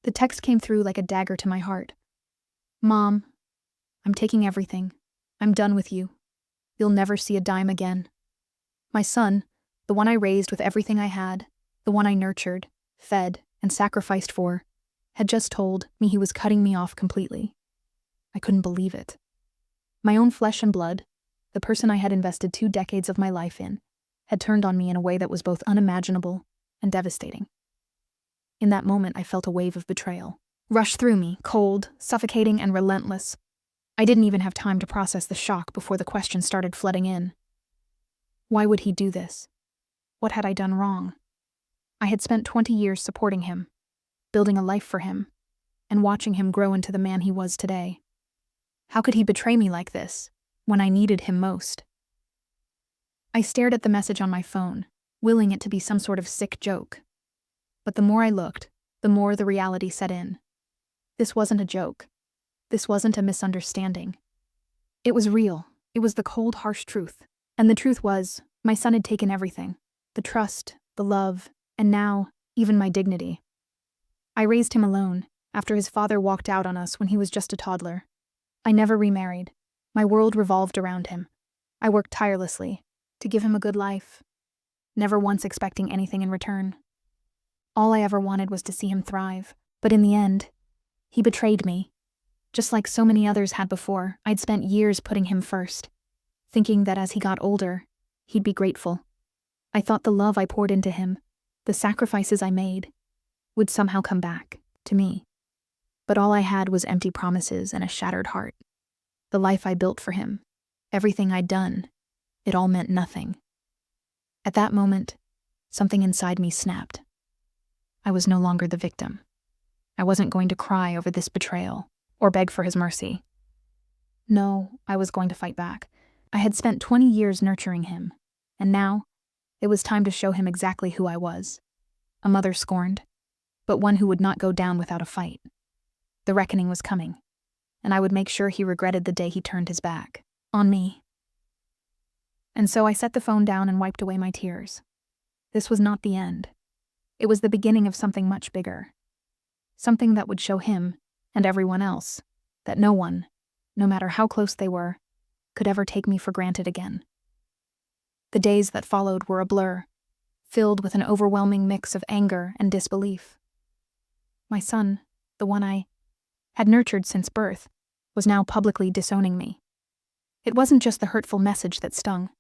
The text came through like a dagger to my heart. Mom, I'm taking everything. I'm done with you. You'll never see a dime again. My son, the one I raised with everything I had, the one I nurtured, fed, and sacrificed for, had just told me he was cutting me off completely. I couldn't believe it. My own flesh and blood, the person I had invested 2 decades of my life in, had turned on me in a way that was both unimaginable and devastating. In that moment, I felt a wave of betrayal rush through me, cold, suffocating, and relentless. I didn't even have time to process the shock before the questions started flooding in. Why would he do this? What had I done wrong? I had spent 20 years supporting him, building a life for him, and watching him grow into the man he was today. How could he betray me like this, when I needed him most? I stared at the message on my phone, willing it to be some sort of sick joke. But the more I looked, the more the reality set in. This wasn't a joke. This wasn't a misunderstanding. It was real. It was the cold, harsh truth. And the truth was, my son had taken everything. The trust, the love, and now, even my dignity. I raised him alone, after his father walked out on us when he was just a toddler. I never remarried. My world revolved around him. I worked tirelessly to give him a good life, never once expecting anything in return. All I ever wanted was to see him thrive, but in the end, he betrayed me. Just like so many others had before, I'd spent years putting him first, thinking that as he got older, he'd be grateful. I thought the love I poured into him, the sacrifices I made, would somehow come back to me. But all I had was empty promises and a shattered heart. The life I built for him, everything I'd done, it all meant nothing. At that moment, something inside me snapped. I was no longer the victim. I wasn't going to cry over this betrayal or beg for his mercy. No, I was going to fight back. I had spent 20 years nurturing him, and now it was time to show him exactly who I was. A mother scorned, but one who would not go down without a fight. The reckoning was coming, and I would make sure he regretted the day he turned his back on me. And so I set the phone down and wiped away my tears. This was not the end. It was the beginning of something much bigger. Something that would show him, and everyone else, that no one, no matter how close they were, could ever take me for granted again. The days that followed were a blur, filled with an overwhelming mix of anger and disbelief. My son, the one I had nurtured since birth, was now publicly disowning me. It wasn't just the hurtful message that stung.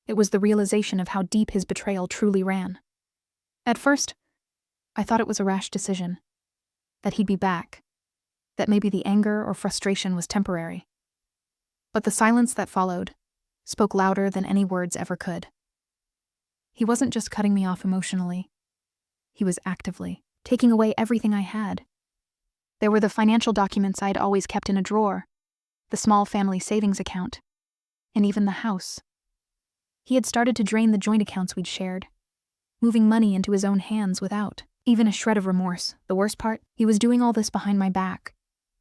It was the realization of how deep his betrayal truly ran. At first, I thought it was a rash decision, that he'd be back, that maybe the anger or frustration was temporary. But the silence that followed spoke louder than any words ever could. He wasn't just cutting me off emotionally. He was actively taking away everything I had. There were the financial documents I'd always kept in a drawer, the small family savings account, and even the house. He had started to drain the joint accounts we'd shared, moving money into his own hands without even a shred of remorse. The worst part, he was doing all this behind my back,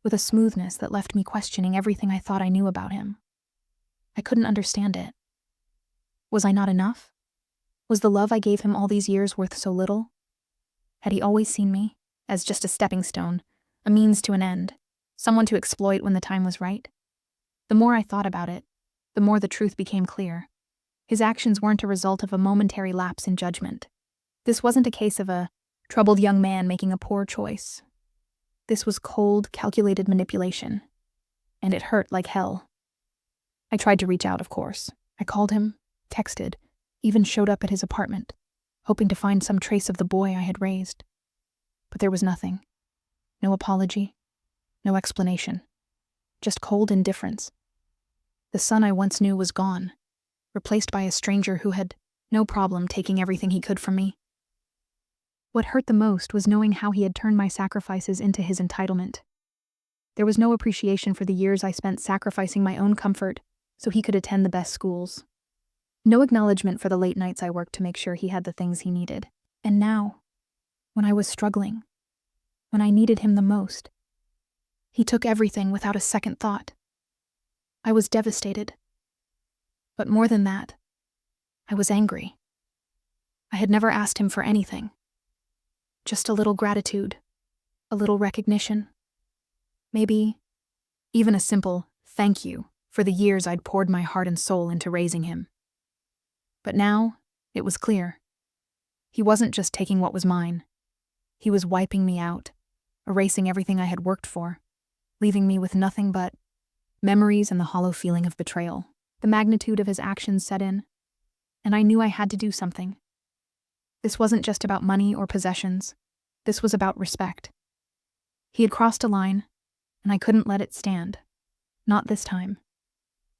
with a smoothness that left me questioning everything I thought I knew about him. I couldn't understand it. Was I not enough? Was the love I gave him all these years worth so little? Had he always seen me as just a stepping stone, a means to an end, someone to exploit when the time was right? The more I thought about it, the more the truth became clear. His actions weren't a result of a momentary lapse in judgment. This wasn't a case of a troubled young man making a poor choice. This was cold, calculated manipulation, and it hurt like hell. I tried to reach out, of course. I called him, texted, even showed up at his apartment, hoping to find some trace of the boy I had raised. But there was nothing. No apology, no explanation, just cold indifference. The son I once knew was gone, replaced by a stranger who had no problem taking everything he could from me. What hurt the most was knowing how he had turned my sacrifices into his entitlement. There was no appreciation for the years I spent sacrificing my own comfort so he could attend the best schools. No acknowledgement for the late nights I worked to make sure he had the things he needed. And now, when I was struggling, when I needed him the most, he took everything without a second thought. I was devastated. But more than that, I was angry. I had never asked him for anything. Just a little gratitude, A little recognition. Maybe even a simple thank you for the years I'd poured my heart and soul into raising him. But now, it was clear. He wasn't just taking what was mine. He was wiping me out, erasing everything I had worked for, leaving me with nothing but memories and the hollow feeling of betrayal. The magnitude of his actions set in, and I knew I had to do something. This wasn't just about money or possessions. This was about respect. He had crossed a line, and I couldn't let it stand. Not this time.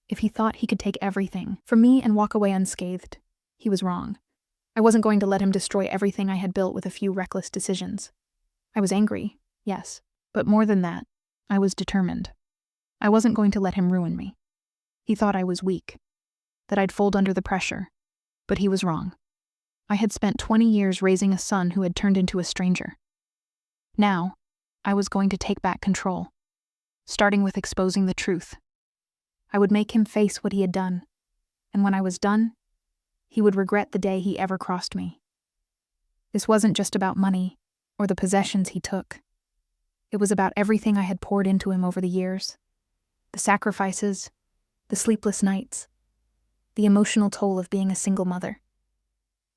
If he thought he could take everything from me and walk away unscathed, he was wrong. I wasn't going to let him destroy everything I had built with a few reckless decisions. I was angry, yes, but more than that, I was determined. I wasn't going to let him ruin me. He thought I was weak, that I'd fold under the pressure, but he was wrong. I had spent 20 years raising a son who had turned into a stranger. Now, I was going to take back control, starting with exposing the truth. I would make him face what he had done, and when I was done, he would regret the day he ever crossed me. This wasn't just about money or the possessions he took. It was about everything I had poured into him over the years. The sacrifices, the sleepless nights, the emotional toll of being a single mother.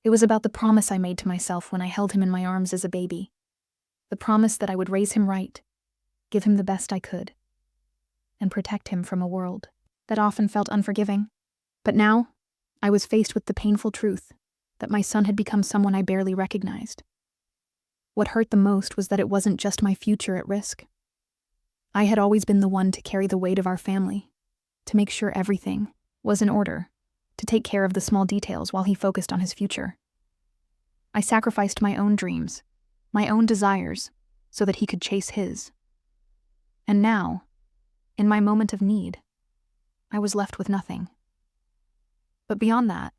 It was about the promise I made to myself when I held him in my arms as a baby. The promise that I would raise him right, give him the best I could, and protect him from a world that often felt unforgiving. But now, I was faced with the painful truth that my son had become someone I barely recognized. What hurt the most was that it wasn't just my future at risk. I had always been the one to carry the weight of our family, to make sure everything was in order, to take care of the small details while he focused on his future. I sacrificed my own dreams, my own desires, so that he could chase his. And now, in my moment of need, I was left with nothing. But beyond that,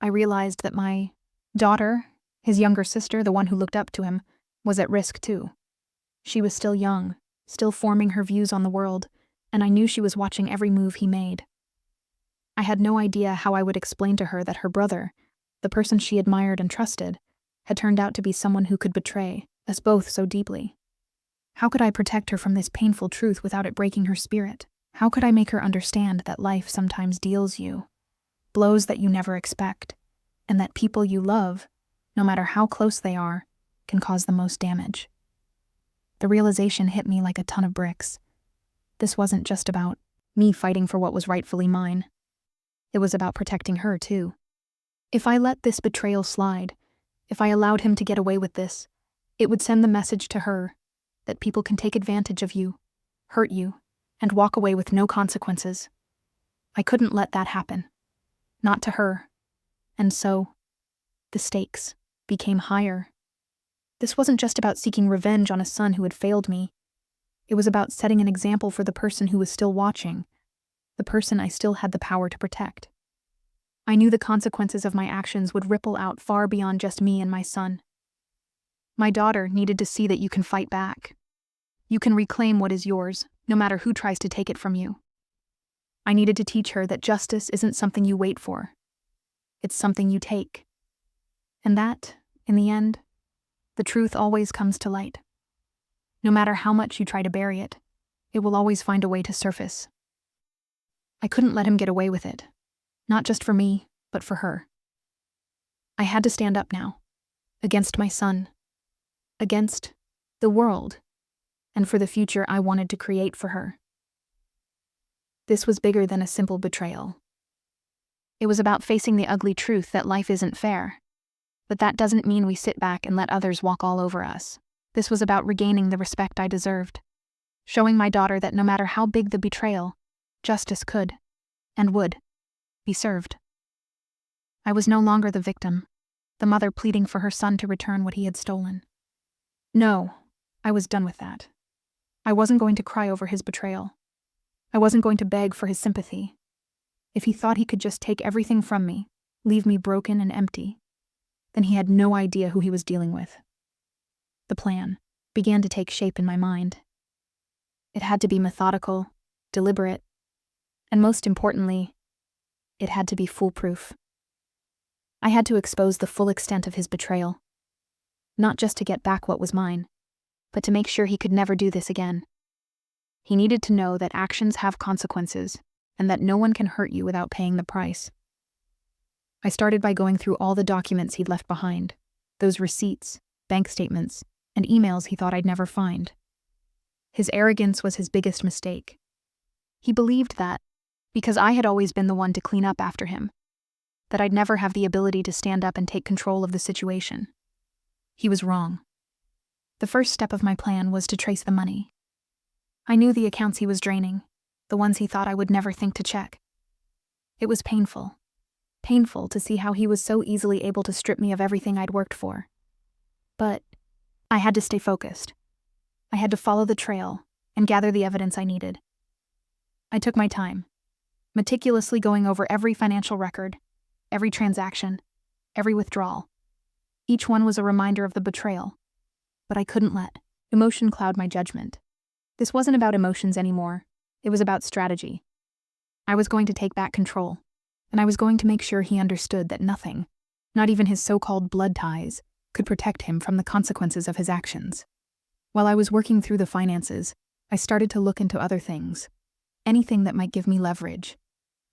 I realized that my daughter, his younger sister, the one who looked up to him, was at risk too. She was still young, still forming her views on the world, and I knew she was watching every move he made. I had no idea how I would explain to her that her brother, the person she admired and trusted, had turned out to be someone who could betray us both so deeply. How could I protect her from this painful truth without it breaking her spirit? How could I make her understand that life sometimes deals you blows that you never expect, and that people you love, no matter how close they are, can cause the most damage? The realization hit me like a ton of bricks. This wasn't just about me fighting for what was rightfully mine. It was about protecting her, too. If I let this betrayal slide, if I allowed him to get away with this, it would send the message to her that people can take advantage of you, hurt you, and walk away with no consequences. I couldn't let that happen. Not to her. And so, the stakes became higher. This wasn't just about seeking revenge on a son who had failed me. It was about setting an example for the person who was still watching, the person I still had the power to protect. I knew the consequences of my actions would ripple out far beyond just me and my son. My daughter needed to see that you can fight back. You can reclaim what is yours, no matter who tries to take it from you. I needed to teach her that justice isn't something you wait for. It's something you take. And that, in the end, the truth always comes to light. No matter how much you try to bury it, it will always find a way to surface. I couldn't let him get away with it. Not just for me, but for her. I had to stand up now. Against my son. Against the world. And for the future I wanted to create for her. This was bigger than a simple betrayal. It was about facing the ugly truth that life isn't fair. But that doesn't mean we sit back and let others walk all over us. This was about regaining the respect I deserved. Showing my daughter that no matter how big the betrayal, justice could, and would, be served. I was no longer the victim, the mother pleading for her son to return what he had stolen. No, I was done with that. I wasn't going to cry over his betrayal. I wasn't going to beg for his sympathy. If he thought he could just take everything from me, leave me broken and empty, then he had no idea who he was dealing with. The plan began to take shape in my mind. It had to be methodical, deliberate, and most importantly, it had to be foolproof. I had to expose the full extent of his betrayal, not just to get back what was mine, but to make sure he could never do this again. He needed to know that actions have consequences and that no one can hurt you without paying the price. I started by going through all the documents he'd left behind, those receipts, bank statements, and emails he thought I'd never find. His arrogance was his biggest mistake. He believed that, because I had always been the one to clean up after him, that I'd never have the ability to stand up and take control of the situation. He was wrong. The first step of my plan was to trace the money. I knew the accounts he was draining, the ones he thought I would never think to check. It was painful to see how he was so easily able to strip me of everything I'd worked for. But I had to stay focused. I had to follow the trail and gather the evidence I needed. I took my time, meticulously going over every financial record, every transaction, every withdrawal. Each one was a reminder of the betrayal, but I couldn't let emotion cloud my judgment. This wasn't about emotions anymore. It was about strategy. I was going to take back control, and I was going to make sure he understood that nothing, not even his so-called blood ties, could protect him from the consequences of his actions. While I was working through the finances, I started to look into other things, anything that might give me leverage.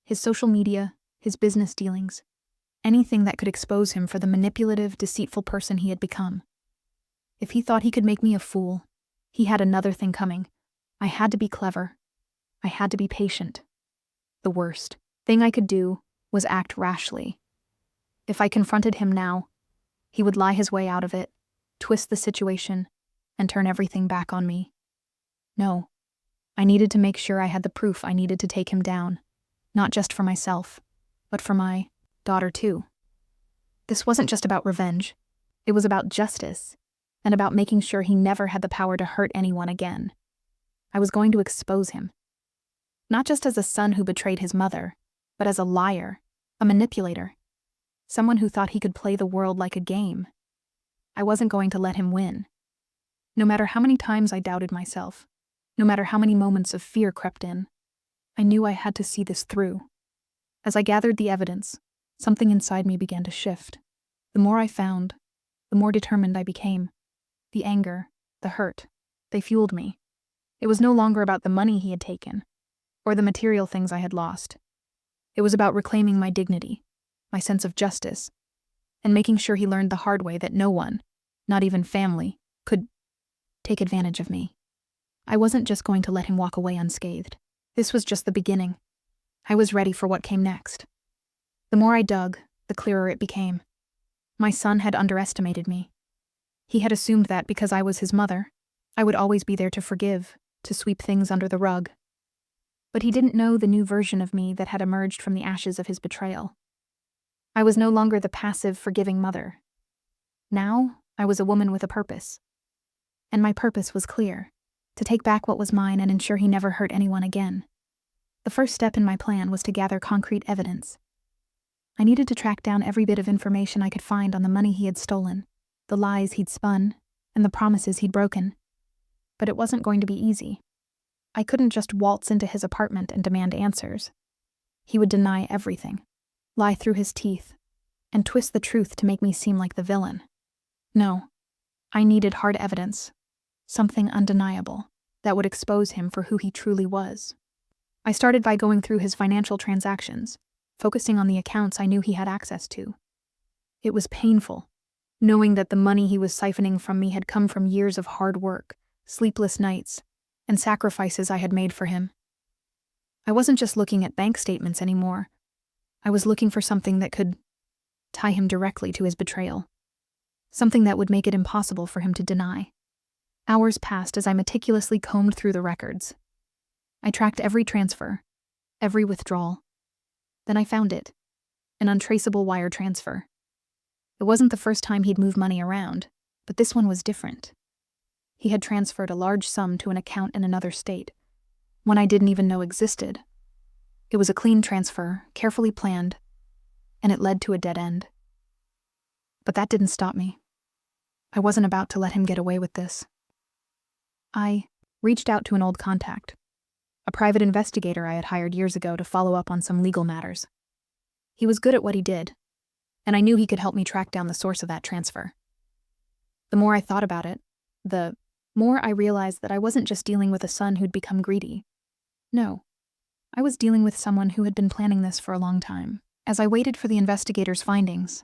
His social media, his business dealings, anything that could expose him for the manipulative, deceitful person he had become. If he thought he could make me a fool, he had another thing coming. I had to be clever. I had to be patient. The worst thing I could do was act rashly. If I confronted him now, he would lie his way out of it, twist the situation, and turn everything back on me. No, I needed to make sure I had the proof I needed to take him down, not just for myself, but for my daughter too. This wasn't just about revenge. It was about justice, and about making sure he never had the power to hurt anyone again. I was going to expose him. Not just as a son who betrayed his mother, but as a liar, a manipulator, someone who thought he could play the world like a game. I wasn't going to let him win. No matter how many times I doubted myself, no matter how many moments of fear crept in, I knew I had to see this through. As I gathered the evidence, something inside me began to shift. The more I found, the more determined I became. The anger, the hurt, they fueled me. It was no longer about the money he had taken, or the material things I had lost. It was about reclaiming my dignity, my sense of justice, and making sure he learned the hard way that no one, not even family, could take advantage of me. I wasn't just going to let him walk away unscathed. This was just the beginning. I was ready for what came next. The more I dug, the clearer it became. My son had underestimated me. He had assumed that because I was his mother, I would always be there to forgive, to sweep things under the rug. But he didn't know the new version of me that had emerged from the ashes of his betrayal. I was no longer the passive, forgiving mother. Now, I was a woman with a purpose. And my purpose was clear: to take back what was mine and ensure he never hurt anyone again. The first step in my plan was to gather concrete evidence. I needed to track down every bit of information I could find on the money he had stolen, the lies he'd spun, and the promises he'd broken. But it wasn't going to be easy. I couldn't just waltz into his apartment and demand answers. He would deny everything, lie through his teeth, and twist the truth to make me seem like the villain. No, I needed hard evidence, something undeniable, that would expose him for who he truly was. I started by going through his financial transactions, focusing on the accounts I knew he had access to. It was painful, knowing that the money he was siphoning from me had come from years of hard work, sleepless nights, and sacrifices I had made for him. I wasn't just looking at bank statements anymore. I was looking for something that could tie him directly to his betrayal, something that would make it impossible for him to deny. Hours passed as I meticulously combed through the records. I tracked every transfer, every withdrawal. Then I found it, an untraceable wire transfer. It wasn't the first time he'd moved money around, but this one was different. He had transferred a large sum to an account in another state, one I didn't even know existed. It was a clean transfer, carefully planned, and it led to a dead end. But that didn't stop me. I wasn't about to let him get away with this. I reached out to an old contact, a private investigator I had hired years ago to follow up on some legal matters. He was good at what he did, and I knew he could help me track down the source of that transfer. The more I thought about it, the more I realized that I wasn't just dealing with a son who'd become greedy. No, I was dealing with someone who had been planning this for a long time. As I waited for the investigator's findings,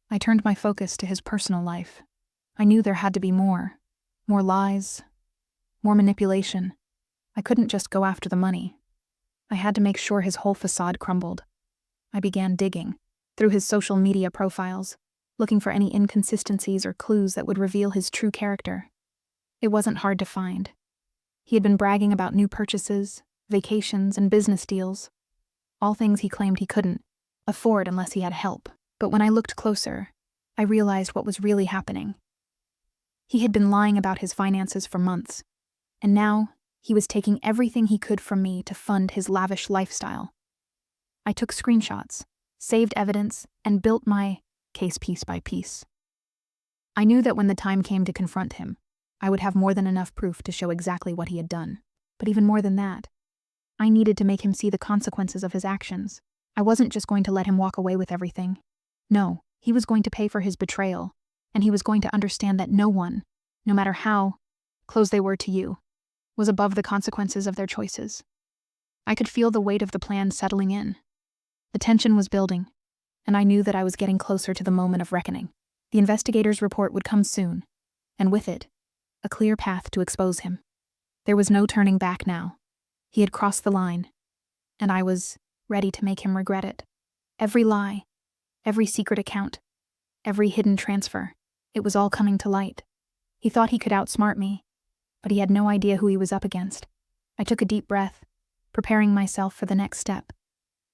I turned my focus to his personal life. I knew there had to be more lies, more manipulation. I couldn't just go after the money. I had to make sure his whole facade crumbled. I began digging through his social media profiles, looking for any inconsistencies or clues that would reveal his true character. It wasn't hard to find. He had been bragging about new purchases, vacations, and business deals, all things he claimed he couldn't afford unless he had help. But when I looked closer, I realized what was really happening. He had been lying about his finances for months, and now he was taking everything he could from me to fund his lavish lifestyle. I took screenshots, saved evidence, and built my case piece by piece. I knew that when the time came to confront him, I would have more than enough proof to show exactly what he had done. But even more than that, I needed to make him see the consequences of his actions. I wasn't just going to let him walk away with everything. No, he was going to pay for his betrayal, and he was going to understand that no one, no matter how close they were to you, was above the consequences of their choices. I could feel the weight of the plan settling in. The tension was building, and I knew that I was getting closer to the moment of reckoning. The investigator's report would come soon, and with it, a clear path to expose him. There was no turning back now. He had crossed the line, and I was ready to make him regret it. Every lie, every secret account, every hidden transfer, it was all coming to light. He thought he could outsmart me, but he had no idea who he was up against. I took a deep breath, preparing myself for the next step.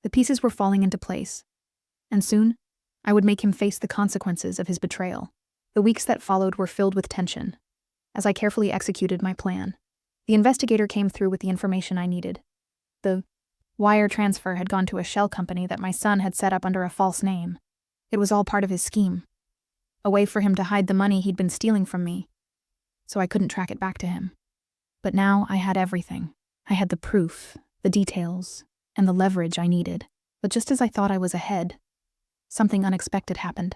The pieces were falling into place, and soon, I would make him face the consequences of his betrayal. The weeks that followed were filled with tension. As I carefully executed my plan, the investigator came through with the information I needed. The wire transfer had gone to a shell company that my son had set up under a false name. It was all part of his scheme, a way for him to hide the money he'd been stealing from me, so I couldn't track it back to him. But now I had everything. I had the proof, the details, and the leverage I needed. But just as I thought I was ahead, something unexpected happened.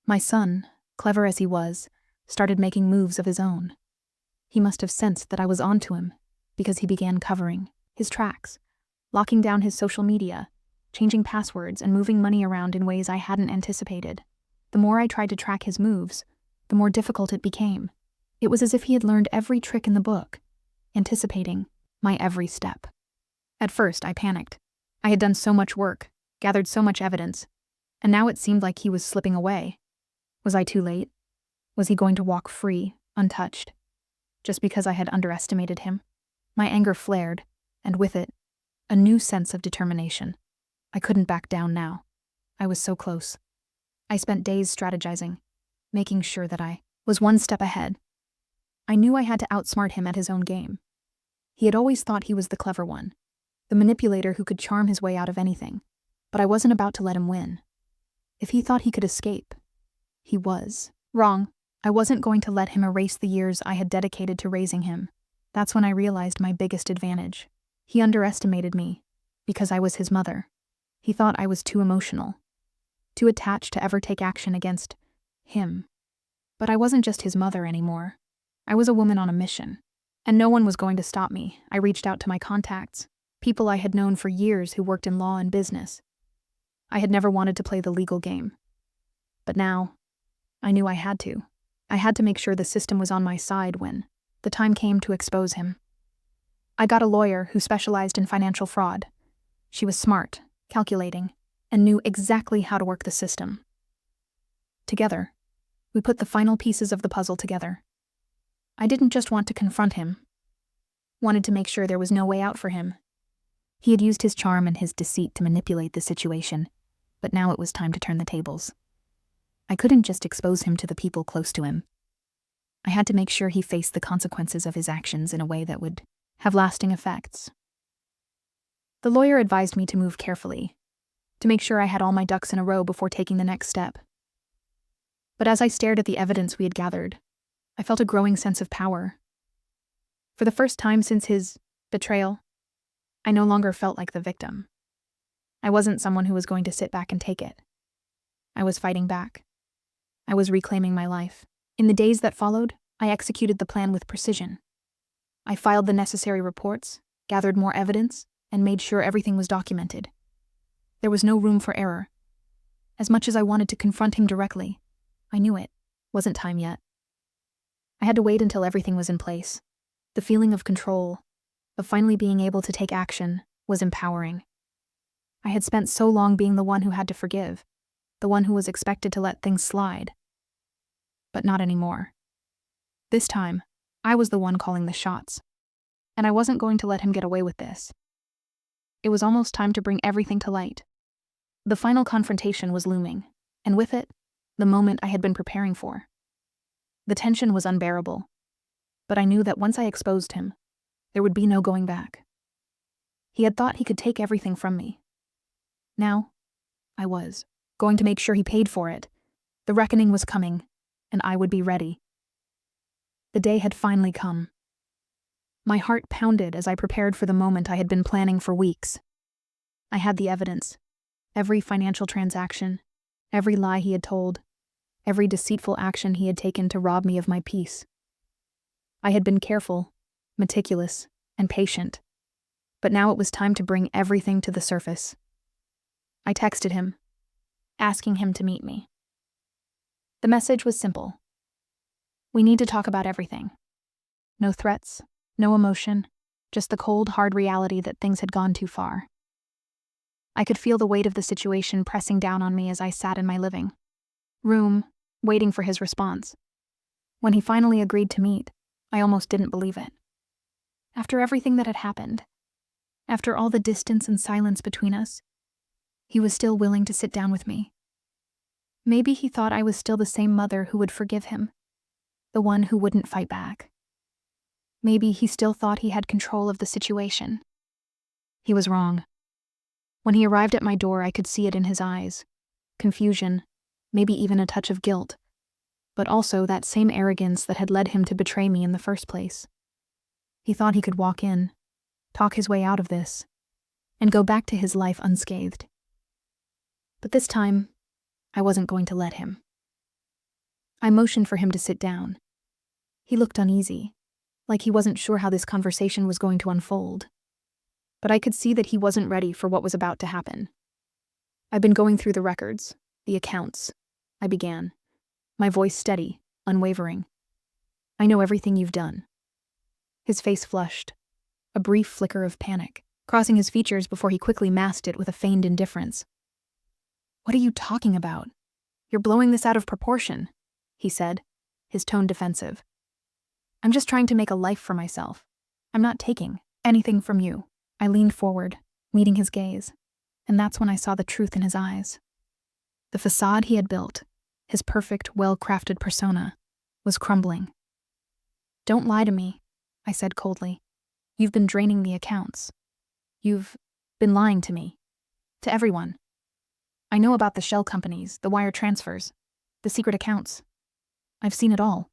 My son, clever as he was, started making moves of his own. He must have sensed that I was onto him, because he began covering his tracks, locking down his social media, changing passwords, and moving money around in ways I hadn't anticipated. The more I tried to track his moves, the more difficult it became. It was as if he had learned every trick in the book, anticipating my every step. At first, I panicked. I had done so much work, gathered so much evidence, and now it seemed like he was slipping away. Was I too late? Was he going to walk free, untouched, just because I had underestimated him? My anger flared, and with it, a new sense of determination. I couldn't back down now. I was so close. I spent days strategizing, making sure that I was one step ahead. I knew I had to outsmart him at his own game. He had always thought he was the clever one, the manipulator who could charm his way out of anything, but I wasn't about to let him win. If he thought he could escape, he was wrong. I wasn't going to let him erase the years I had dedicated to raising him. That's when I realized my biggest advantage. He underestimated me, because I was his mother. He thought I was too emotional, too attached to ever take action against him. But I wasn't just his mother anymore. I was a woman on a mission, and no one was going to stop me. I reached out to my contacts, people I had known for years who worked in law and business. I had never wanted to play the legal game, but now I knew I had to. I had to make sure the system was on my side when the time came to expose him. I got a lawyer who specialized in financial fraud. She was smart, calculating, and knew exactly how to work the system. Together, we put the final pieces of the puzzle together. I didn't just want to confront him, wanted to make sure there was no way out for him. He had used his charm and his deceit to manipulate the situation, but now it was time to turn the tables. I couldn't just expose him to the people close to him. I had to make sure he faced the consequences of his actions in a way that would have lasting effects. The lawyer advised me to move carefully, to make sure I had all my ducks in a row before taking the next step. But as I stared at the evidence we had gathered, I felt a growing sense of power. For the first time since his betrayal, I no longer felt like the victim. I wasn't someone who was going to sit back and take it. I was fighting back. I was reclaiming my life. In the days that followed, I executed the plan with precision. I filed the necessary reports, gathered more evidence, and made sure everything was documented. There was no room for error. As much as I wanted to confront him directly, I knew it wasn't time yet. I had to wait until everything was in place. The feeling of control, of finally being able to take action, was empowering. I had spent so long being the one who had to forgive, the one who was expected to let things slide. But not anymore. This time, I was the one calling the shots, and I wasn't going to let him get away with this. It was almost time to bring everything to light. The final confrontation was looming, and with it, the moment I had been preparing for. The tension was unbearable, but I knew that once I exposed him, there would be no going back. He had thought he could take everything from me. Now, I was going to make sure he paid for it. The reckoning was coming, and I would be ready. The day had finally come. My heart pounded as I prepared for the moment I had been planning for weeks. I had the evidence, every financial transaction, every lie he had told, every deceitful action he had taken to rob me of my peace. I had been careful, meticulous, and patient, but now it was time to bring everything to the surface. I texted him, asking him to meet me. The message was simple. We need to talk about everything. No threats, no emotion, just the cold, hard reality that things had gone too far. I could feel the weight of the situation pressing down on me as I sat in my living room, waiting for his response. When he finally agreed to meet, I almost didn't believe it. After everything that had happened, after all the distance and silence between us, he was still willing to sit down with me. Maybe he thought I was still the same mother who would forgive him, the one who wouldn't fight back. Maybe he still thought he had control of the situation. He was wrong. When he arrived at my door, I could see it in his eyes. Confusion, maybe even a touch of guilt, but also that same arrogance that had led him to betray me in the first place. He thought he could walk in, talk his way out of this, and go back to his life unscathed. But this time, I wasn't going to let him. I motioned for him to sit down. He looked uneasy, like he wasn't sure how this conversation was going to unfold. But I could see that he wasn't ready for what was about to happen. I've been going through the records, the accounts, I began, my voice steady, unwavering. I know everything you've done. His face flushed, a brief flicker of panic, crossing his features before he quickly masked it with a feigned indifference. What are you talking about? You're blowing this out of proportion, he said, his tone defensive. I'm just trying to make a life for myself. I'm not taking anything from you. I leaned forward, meeting his gaze, and that's when I saw the truth in his eyes. The facade he had built, his perfect, well-crafted persona, was crumbling. Don't lie to me, I said coldly. You've been draining the accounts. You've been lying to me. To everyone. I know about the shell companies, the wire transfers, the secret accounts. I've seen it all.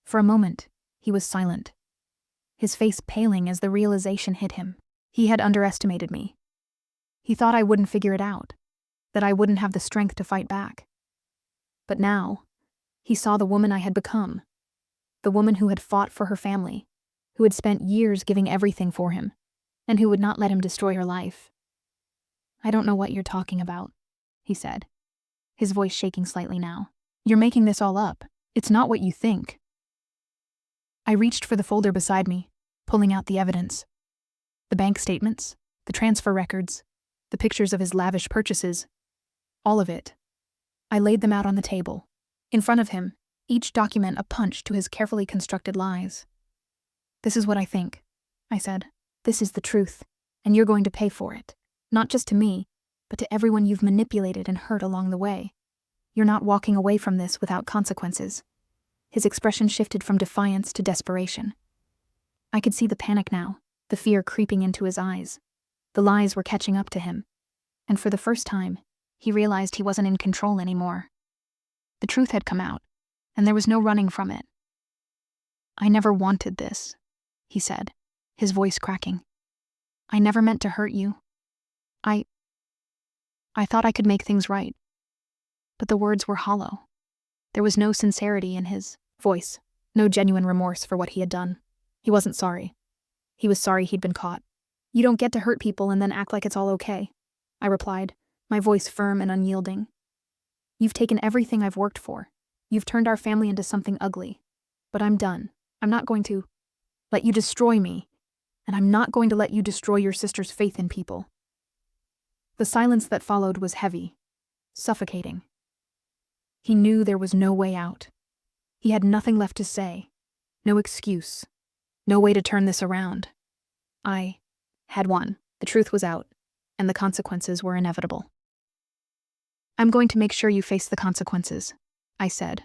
For a moment, he was silent, his face paling as the realization hit him. He had underestimated me. He thought I wouldn't figure it out, that I wouldn't have the strength to fight back. But now, he saw the woman I had become, the woman who had fought for her family, who had spent years giving everything for him, and who would not let him destroy her life. I don't know what you're talking about, he said, his voice shaking slightly now. You're making this all up. It's not what you think. I reached for the folder beside me, pulling out the evidence. The bank statements, the transfer records, the pictures of his lavish purchases, all of it. I laid them out on the table, in front of him, each document a punch to his carefully constructed lies. This is what I think, I said. This is the truth, and you're going to pay for it. Not just to me, but to everyone you've manipulated and hurt along the way. You're not walking away from this without consequences. His expression shifted from defiance to desperation. I could see the panic now, the fear creeping into his eyes. The lies were catching up to him, and for the first time, he realized he wasn't in control anymore. The truth had come out, and there was no running from it. I never wanted this, he said, his voice cracking. I never meant to hurt you. I thought I could make things right. But the words were hollow. There was no sincerity in his voice, No genuine remorse for what he had done. He wasn't sorry. He was sorry he'd been caught. "You don't get to hurt people and then act like it's all okay," I replied, my voice firm and unyielding. "You've taken everything I've worked for. You've turned our family into something ugly. But I'm done. I'm not going to let you destroy me, and I'm not going to let you destroy your sister's faith in people." The silence that followed was heavy, suffocating. He knew there was no way out. He had nothing left to say, no excuse, no way to turn this around. I had won. The truth was out, and the consequences were inevitable. "I'm going to make sure you face the consequences," I said,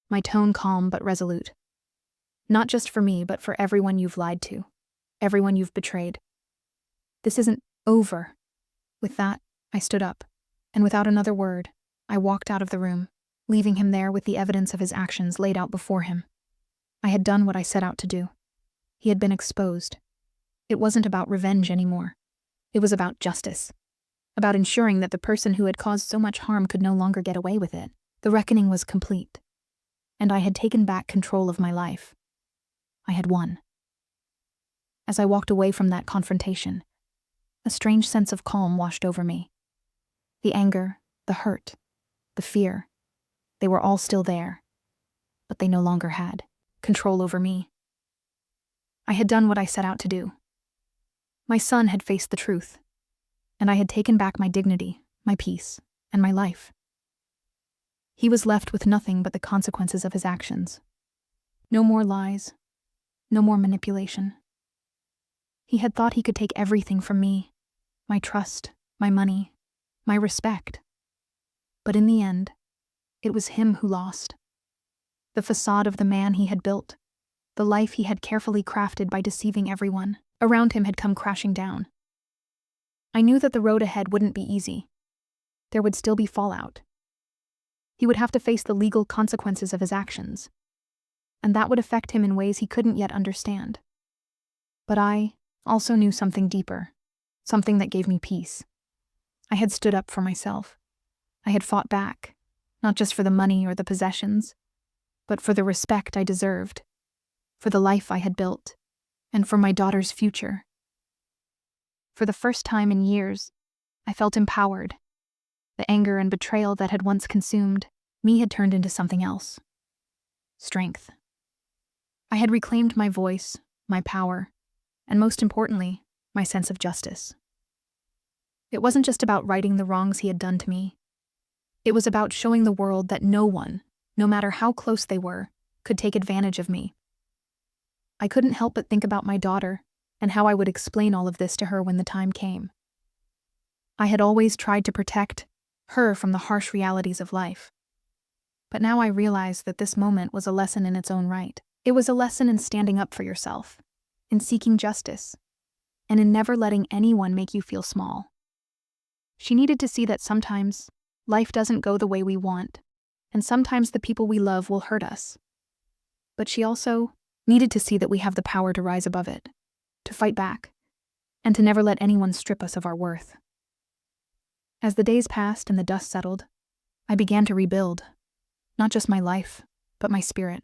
my tone calm but resolute. "Not just for me, but for everyone you've lied to, everyone you've betrayed. This isn't over." With that, I stood up, and without another word, I walked out of the room, leaving him there with the evidence of his actions laid out before him. I had done what I set out to do. He had been exposed. It wasn't about revenge anymore. It was about justice. About ensuring that the person who had caused so much harm could no longer get away with it. The reckoning was complete. And I had taken back control of my life. I had won. As I walked away from that confrontation, a strange sense of calm washed over me. The anger, the hurt, the fear, they were all still there, but they no longer had control over me. I had done what I set out to do. My son had faced the truth, and I had taken back my dignity, my peace, and my life. He was left with nothing but the consequences of his actions. No more lies, no more manipulation. He had thought he could take everything from me, my trust, my money, my respect. But in the end, it was him who lost. The facade of the man he had built, the life he had carefully crafted by deceiving everyone around him had come crashing down. I knew that the road ahead wouldn't be easy. There would still be fallout. He would have to face the legal consequences of his actions, and that would affect him in ways he couldn't yet understand. But I also knew something deeper, something that gave me peace. I had stood up for myself. I had fought back, not just for the money or the possessions, but for the respect I deserved, for the life I had built, and for my daughter's future. For the first time in years, I felt empowered. The anger and betrayal that had once consumed me had turned into something else. Strength. I had reclaimed my voice, my power, and most importantly, my sense of justice. It wasn't just about righting the wrongs he had done to me. It was about showing the world that no one, no matter how close they were, could take advantage of me. I couldn't help but think about my daughter and how I would explain all of this to her when the time came. I had always tried to protect her from the harsh realities of life. But now I realized that this moment was a lesson in its own right. It was a lesson in standing up for yourself, in seeking justice, and in never letting anyone make you feel small. She needed to see that sometimes life doesn't go the way we want, and sometimes the people we love will hurt us. But she also needed to see that we have the power to rise above it, to fight back, and to never let anyone strip us of our worth. As the days passed and the dust settled, I began to rebuild, not just my life, but my spirit.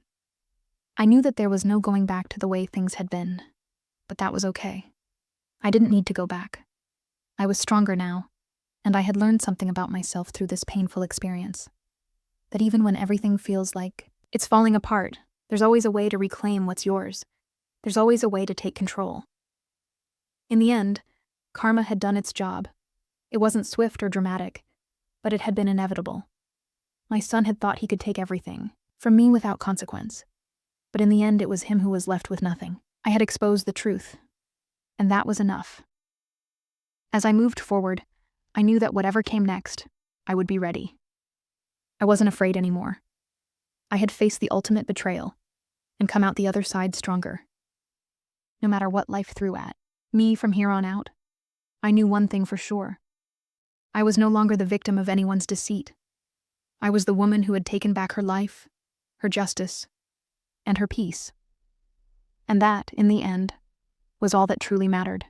I knew that there was no going back to the way things had been, but that was okay. I didn't need to go back. I was stronger now, and I had learned something about myself through this painful experience. That even when everything feels like it's falling apart, there's always a way to reclaim what's yours. There's always a way to take control. In the end, karma had done its job. It wasn't swift or dramatic, but it had been inevitable. My son had thought he could take everything from me without consequence. But in the end, it was him who was left with nothing. I had exposed the truth, and that was enough. As I moved forward, I knew that whatever came next, I would be ready. I wasn't afraid anymore. I had faced the ultimate betrayal and come out the other side stronger. No matter what life threw at me from here on out, I knew one thing for sure. I was no longer the victim of anyone's deceit. I was the woman who had taken back her life, her justice, and her peace. And that, in the end, was all that truly mattered.